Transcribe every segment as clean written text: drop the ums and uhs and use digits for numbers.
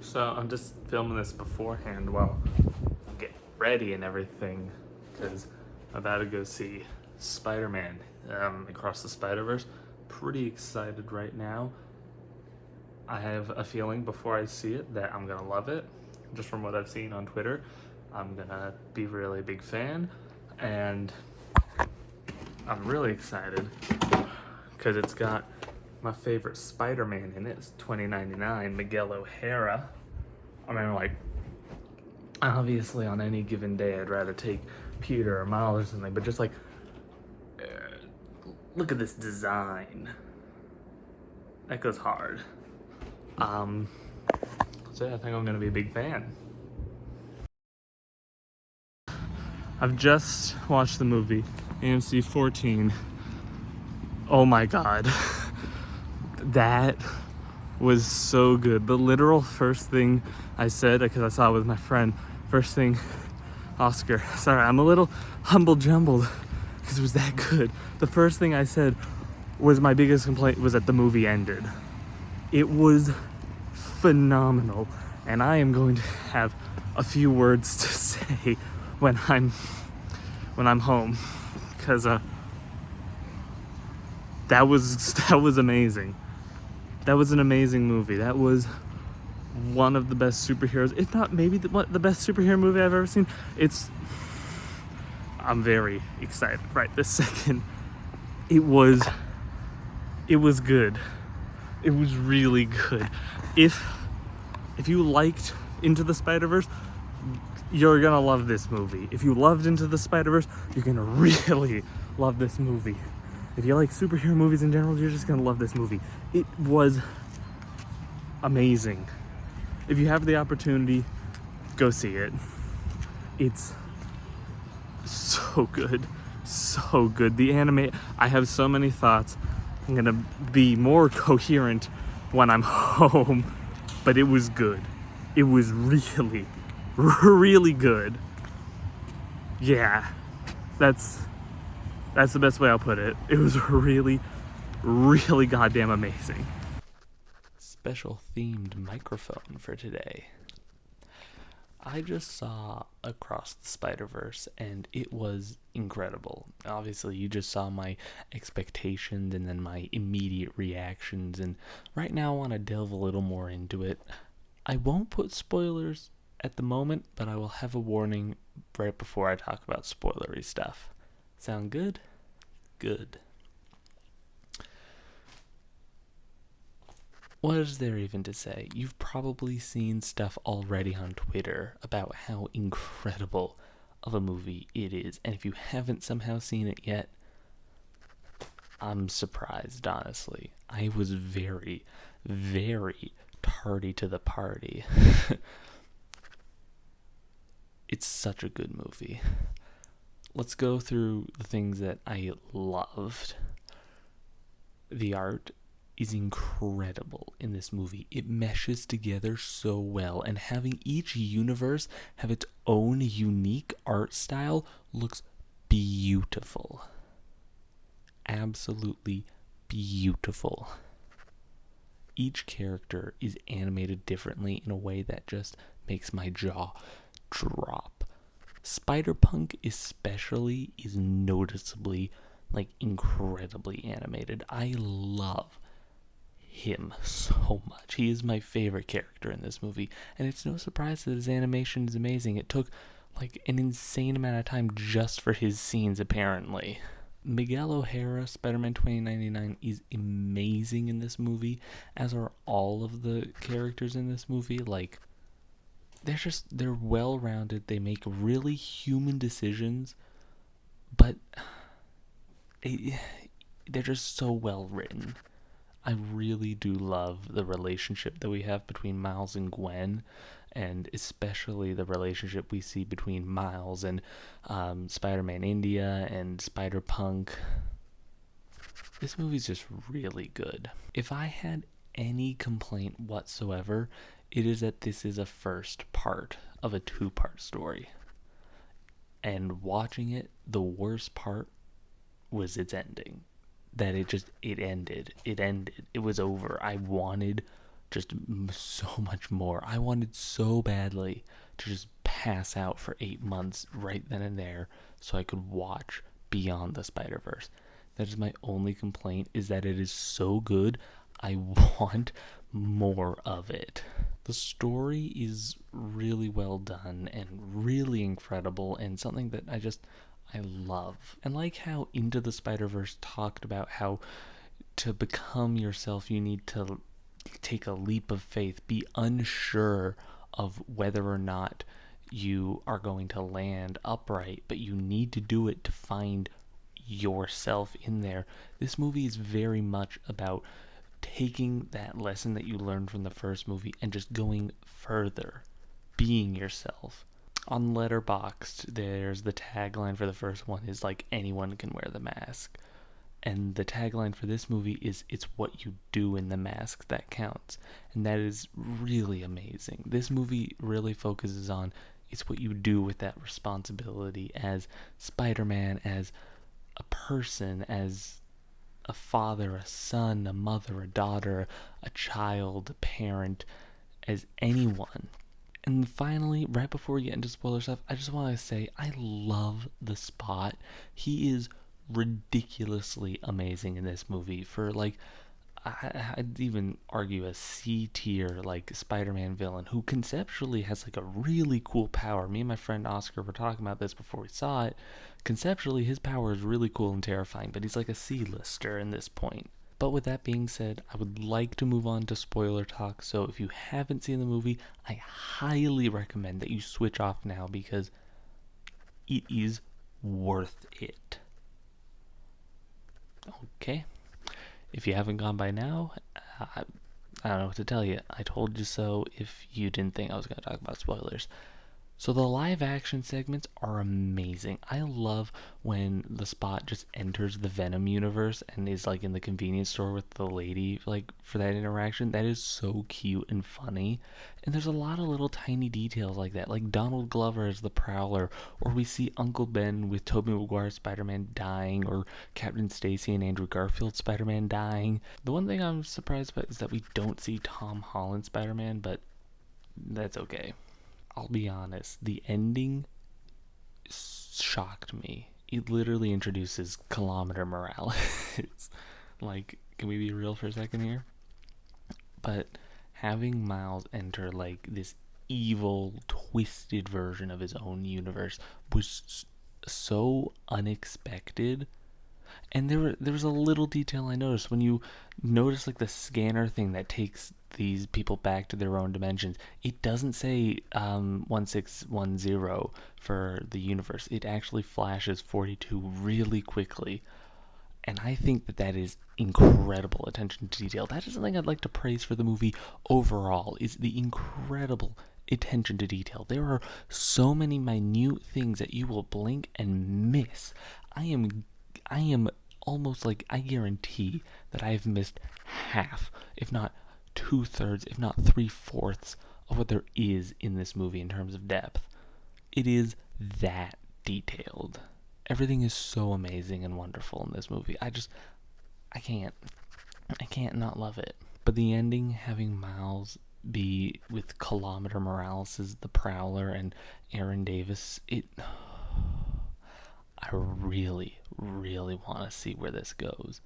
So I'm just filming this beforehand while I get ready and everything because I'm about to go see Spider-Man Across the Spiderverse. Pretty excited right now. I have a feeling before I see it that I'm gonna love it. Just from what I've seen on Twitter, I'm gonna be really a big fan, and I'm really excited because it's got my favorite Spider-Man in it. It's 2099, Miguel O'Hara. I mean, like, obviously on any given day, I'd rather take Peter or Miles or something, but just like, look at this design. That goes hard. So yeah, I think I'm gonna be a big fan. I've just watched the movie, AMC 14. Oh my god. That was so good. The literal first thing I said, because I saw it with my friend, first thing, Oscar, sorry, I'm a little humble jumbled because it was that good. The first thing I said was my biggest complaint was that the movie ended. It was phenomenal, and I am going to have a few words to say when I'm home, because that was amazing. That was an amazing movie. That was one of the best superheroes, if not maybe the best superhero movie I've ever seen. I'm very excited right this second. It was good. It was really good. If you liked Into the Spider-Verse, you're gonna love this movie. If you loved Into the Spider-Verse, you're gonna really love this movie. If you like superhero movies in general, you're just gonna love this movie. It was amazing. If you have the opportunity, go see it. It's so good. So good. I have so many thoughts. I'm gonna be more coherent when I'm home, but it was good. It was really, really good. Yeah, that's the best way I'll put it. It was really, really goddamn amazing. Special themed microphone for today. I just saw Across the Spider-Verse and it was incredible. Obviously, you just saw my expectations and then my immediate reactions, and right now I want to delve a little more into it. I won't put spoilers at the moment, but I will have a warning right before I talk about spoilery stuff. Sound good? Good. What is there even to say? You've probably seen stuff already on Twitter about how incredible of a movie it is, and if you haven't somehow seen it yet, I'm surprised, honestly. I was very, very tardy to the party. It's such a good movie. Let's go through the things that I loved. The art is incredible in this movie. It meshes together so well, and having each universe have its own unique art style looks beautiful. Absolutely beautiful. Each character is animated differently in a way that just makes my jaw drop. Spider-Punk especially is noticeably, like, incredibly animated. I love him so much. He is my favorite character in this movie, and it's no surprise that his animation is amazing. It took like an insane amount of time just for his scenes, apparently. Miguel O'Hara, Spider-Man 2099, is amazing in this movie, as are all of the characters in this movie. Like, they're well-rounded. They make really human decisions, but they're just so well written. I really do love the relationship that we have between Miles and Gwen, and especially the relationship we see between Miles and Spider-Man India and Spider-Punk. This movie's just really good. If I had any complaint whatsoever, it is that this is a first part of a two-part story. And watching it, the worst part was its ending. That it ended. It was over. I wanted just so much more. I wanted so badly to just pass out for 8 months right then and there so I could watch Beyond the Spider-Verse. That is my only complaint, is that it is so good. I want more of it. The story is really well done and really incredible, and something that I love. And like how Into the Spider-Verse talked about how to become yourself you need to take a leap of faith, be unsure of whether or not you are going to land upright, but you need to do it to find yourself in there. This movie is very much about taking that lesson that you learned from the first movie and just going further, being yourself. On Letterboxd, there's the tagline for the first one is like, anyone can wear the mask. And the tagline for this movie is, it's what you do in the mask that counts. And that is really amazing. This movie really focuses on, it's what you do with that responsibility as Spider-Man, as a person, as a father, a son, a mother, a daughter, a child, a parent, as anyone. And finally, right before we get into spoiler stuff, I just want to say I love the Spot. He is ridiculously amazing in this movie for like, I'd even argue a C tier like Spider-Man villain who conceptually has like a really cool power. Me and my friend Oscar were talking about this before we saw it. Conceptually, his power is really cool and terrifying, but he's like a C-lister in this point. But with that being said, I would like to move on to spoiler talk. So if you haven't seen the movie, I highly recommend that you switch off now because it is worth it. Okay? If you haven't gone by now, I don't know what to tell you. I told you so if you didn't think I was going to talk about spoilers. So the live action segments are amazing. I love when the Spot just enters the Venom universe and is like in the convenience store with the lady like for that interaction. That is so cute and funny. And there's a lot of little tiny details like that. Like Donald Glover as the Prowler, or we see Uncle Ben with Tobey Maguire's Spider-Man dying, or Captain Stacy and Andrew Garfield's Spider-Man dying. The one thing I'm surprised about is that we don't see Tom Holland's Spider-Man, but that's okay. I'll be honest, the ending shocked me. It literally introduces Kilometer Morales. Like, can we be real for a second here? But having Miles enter like this evil, twisted version of his own universe was so unexpected. And there was a little detail I noticed when you notice like the scanner thing that takes these people back to their own dimensions. It doesn't say 1610 for the universe. It actually flashes 42 really quickly. And I think that that is incredible attention to detail. That is something I'd like to praise for the movie overall, is the incredible attention to detail. There are so many minute things that you will blink and miss. I am almost like, I guarantee that I have missed half, if not 2/3, if not 3/4 of what there is in this movie in terms of depth. It is that detailed. Everything is so amazing and wonderful in this movie. I can't, I can't not love it. But the ending, having Miles be with Kilometer Morales as the Prowler and Aaron Davis, I really, really want to see where this goes.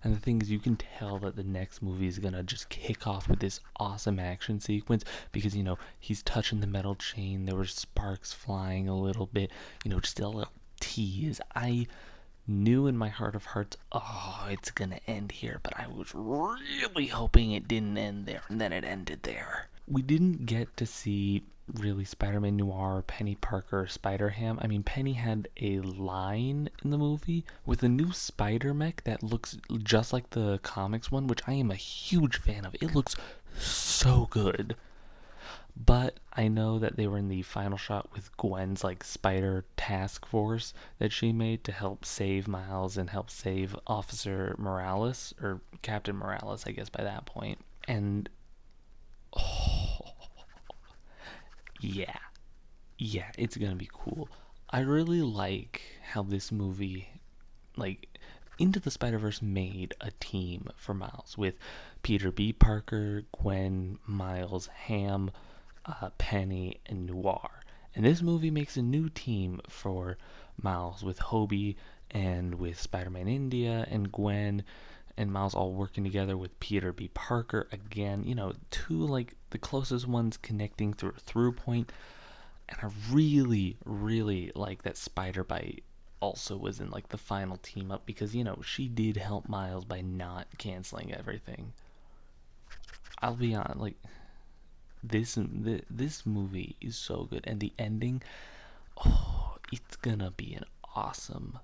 And the thing is, you can tell that the next movie is going to just kick off with this awesome action sequence because, he's touching the metal chain. There were sparks flying a little bit, just a little tease. I knew in my heart of hearts, oh, it's going to end here, but I was really hoping it didn't end there, and then it ended there. We didn't get to see really Spider-Man Noir, Penny Parker, Spider-Ham. I mean, Penny had a line in the movie with a new Spider-Mech that looks just like the comics one, which I am a huge fan of. It looks so good. But I know that they were in the final shot with Gwen's like spider task force that she made to help save Miles and help save Officer Morales, or Captain Morales, I guess by that point. And oh, yeah, yeah, it's gonna be cool. I really like how this movie, like, Into the Spider-Verse made a team for Miles with Peter B. Parker, Gwen, Miles, Ham, Penny, and Noir. And this movie makes a new team for Miles with Hobie and with Spider-Man India and Gwen and Miles all working together with Peter B. Parker again. Two like the closest ones connecting through a through point. And I really, really like that Spider Bite also was in like the final team up because she did help Miles by not canceling everything. I'll be honest, like this movie is so good, and the ending, oh, it's gonna be an awesome,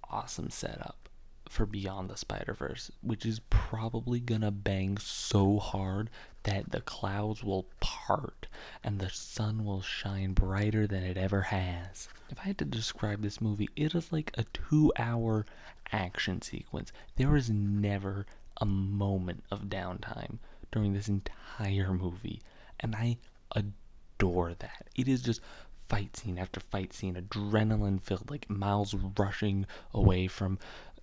awesome setup for Beyond the Spider-Verse, which is probably gonna bang so hard that the clouds will part and the sun will shine brighter than it ever has. If I had to describe this movie, it is like a 2-hour action sequence. There is never a moment of downtime during this entire movie, and I adore that. It is just fight scene after fight scene, adrenaline filled, like Miles rushing away from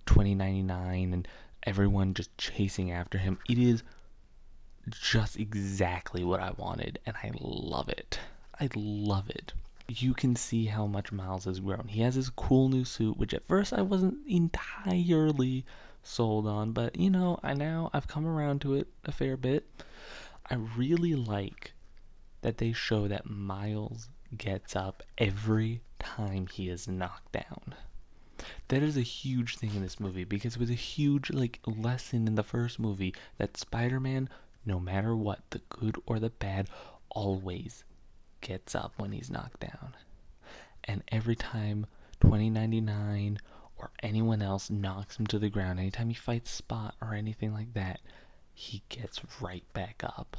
2099 and everyone just chasing after him. It is just exactly what I wanted, and I love it. I love it. You can see how much Miles has grown. He has his cool new suit, which at first I wasn't entirely sold on, but I've come around to it a fair bit. I really like that they show that Miles gets up every time he is knocked down. That is a huge thing in this movie because it was a huge lesson in the first movie that Spider-Man, no matter what, the good or the bad, always gets up when he's knocked down. And every time 2099 or anyone else knocks him to the ground, anytime he fights Spot or anything like that, he gets right back up.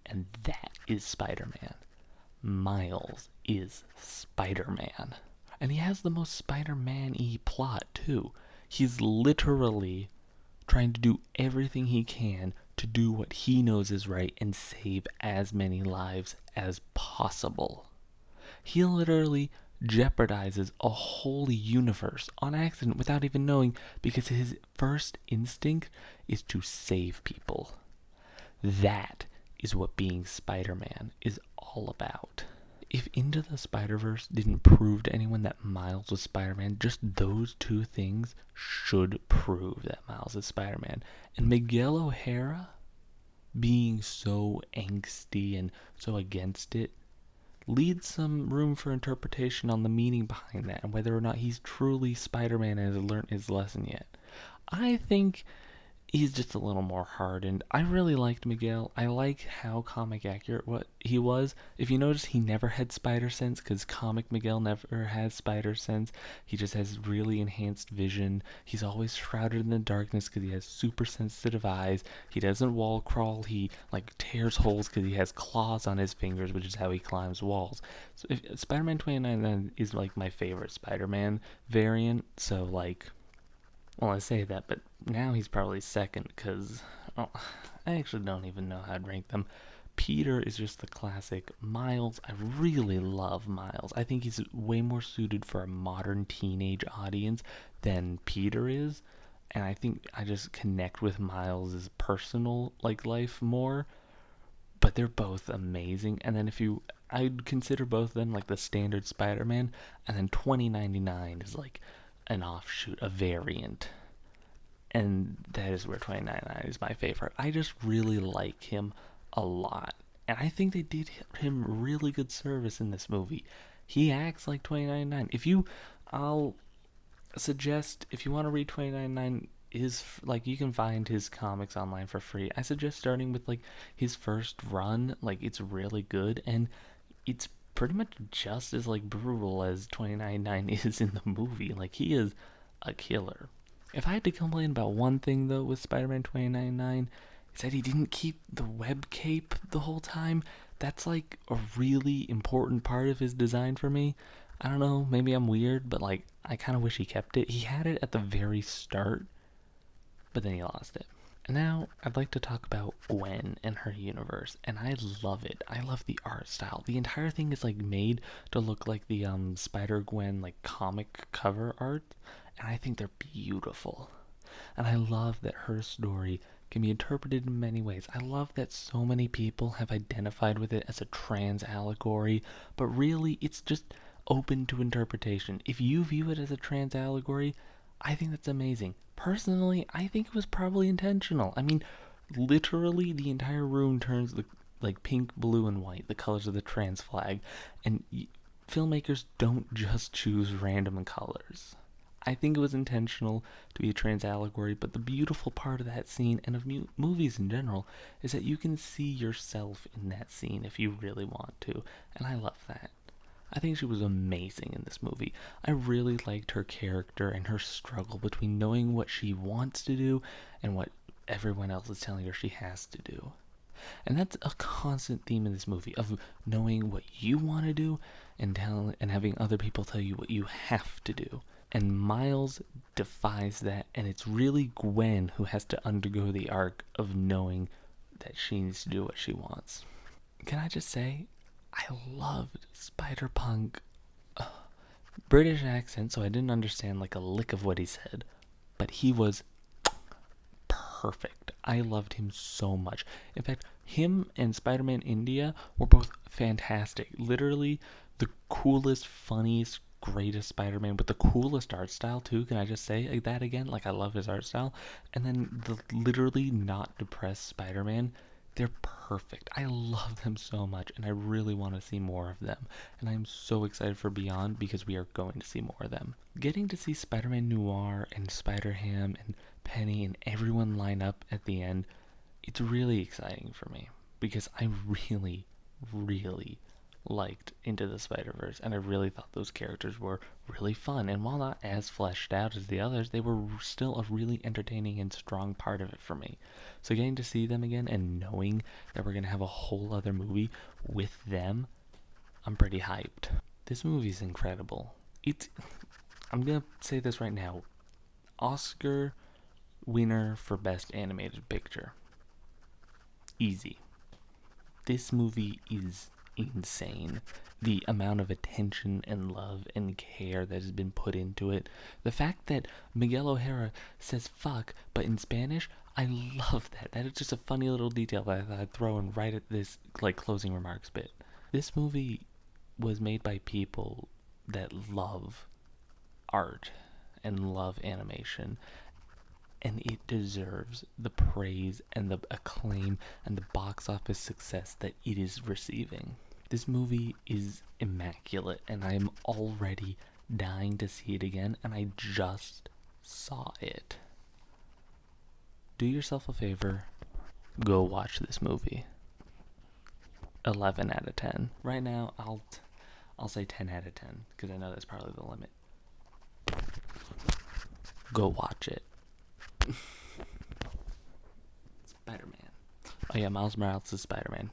And that is Spider-Man. Miles is Spider-Man. And he has the most Spider-Man-y plot, too. He's literally trying to do everything he can to do what he knows is right and save as many lives as possible. He literally jeopardizes a whole universe on accident without even knowing because his first instinct is to save people. That is what being Spider-Man is all about. If Into the Spider-Verse didn't prove to anyone that Miles was Spider-Man, just those two things should prove that Miles is Spider-Man. And Miguel O'Hara being so angsty and so against it leaves some room for interpretation on the meaning behind that and whether or not he's truly Spider-Man and has learned his lesson yet. I think he's just a little more hardened. I really liked Miguel. I like how comic accurate what he was. If you notice, he never had spider sense because comic Miguel never has spider sense. He just has really enhanced vision. He's always shrouded in the darkness because he has super sensitive eyes. He doesn't wall crawl. He tears holes because he has claws on his fingers, which is how he climbs walls. So Spider-Man 2099 is my favorite Spider-Man variant. So well, I say that, but now he's probably second because I actually don't even know how I'd rank them. Peter is just the classic. Miles, I really love Miles. I think he's way more suited for a modern teenage audience than Peter is. And I think I just connect with Miles' personal life more. But they're both amazing. And then I'd consider both of them the standard Spider-Man. And then 2099 is an offshoot, a variant. And that is where 2099 is my favorite. I just really like him a lot. And I think they did him really good service in this movie. He acts like 2099. I'll suggest, if you want to read 2099, you can find his comics online for free. I suggest starting with his first run. It's really good. And it's pretty much just as brutal as 2099 is in the movie. He is a killer. If I had to complain about one thing though with Spider-Man 2099, is that he didn't keep the web cape the whole time. That's a really important part of his design for me. I don't know, maybe I'm weird, but I kind of wish he kept it. He had it at the very start, but then he lost it. And now I'd like to talk about Gwen and her universe, and I love it. I love the art style. The entire thing is made to look like the Spider-Gwen comic cover art, and I think they're beautiful. And I love that her story can be interpreted in many ways. I love that so many people have identified with it as a trans allegory, but really it's just open to interpretation. If you view it as a trans allegory, I think that's amazing. Personally, I think it was probably intentional. I mean, literally the entire room turns like pink, blue, and white, the colors of the trans flag, and filmmakers don't just choose random colors. I think it was intentional to be a trans allegory, but the beautiful part of that scene and of movies in general is that you can see yourself in that scene if you really want to, and I love that. I think she was amazing in this movie. I really liked her character and her struggle between knowing what she wants to do and what everyone else is telling her she has to do. And that's a constant theme in this movie of knowing what you want to do and having other people tell you what you have to do. And Miles defies that, and it's really Gwen who has to undergo the arc of knowing that she needs to do what she wants. Can I just say, I loved Spider-Punk. British accent, so I didn't understand like a lick of what he said, but he was perfect. I loved him so much. In fact, him and Spider-Man India were both fantastic. Literally the coolest, funniest, greatest Spider-Man with the coolest art style too. Can I just say like that again? Like I love his art style. And then the literally not depressed Spider-Man. They're perfect. I love them so much, and I really want to see more of them. And I'm so excited for Beyond because we are going to see more of them. Getting to see Spider-Man Noir and Spider-Ham and Penny and everyone line up at the end, it's really exciting for me because I really, really liked Into the Spider-Verse, and I really thought those characters were really fun, and while not as fleshed out as the others, they were still a really entertaining and strong part of it for me. So getting to see them again and knowing that we're going to have a whole other movie with them, I'm pretty hyped. This movie's incredible. I'm going to say this right now. Oscar winner for Best Animated Picture. Easy. This movie is insane. The amount of attention and love and care that has been put into it. The fact that Miguel O'Hara says fuck, but in Spanish, I love that. That is just a funny little detail that I thought I'd throw in right at this like closing remarks bit. This movie was made by people that love art and love animation, and it deserves the praise and the acclaim and the box office success that it is receiving. This movie is immaculate, and I am already dying to see it again, and I just saw it. Do yourself a favor, go watch this movie. 11 out of 10. Right now, I'll say 10 out of 10, because I know that's probably the limit. Go watch it. Spider-Man. Oh yeah, Miles Morales is Spider-Man.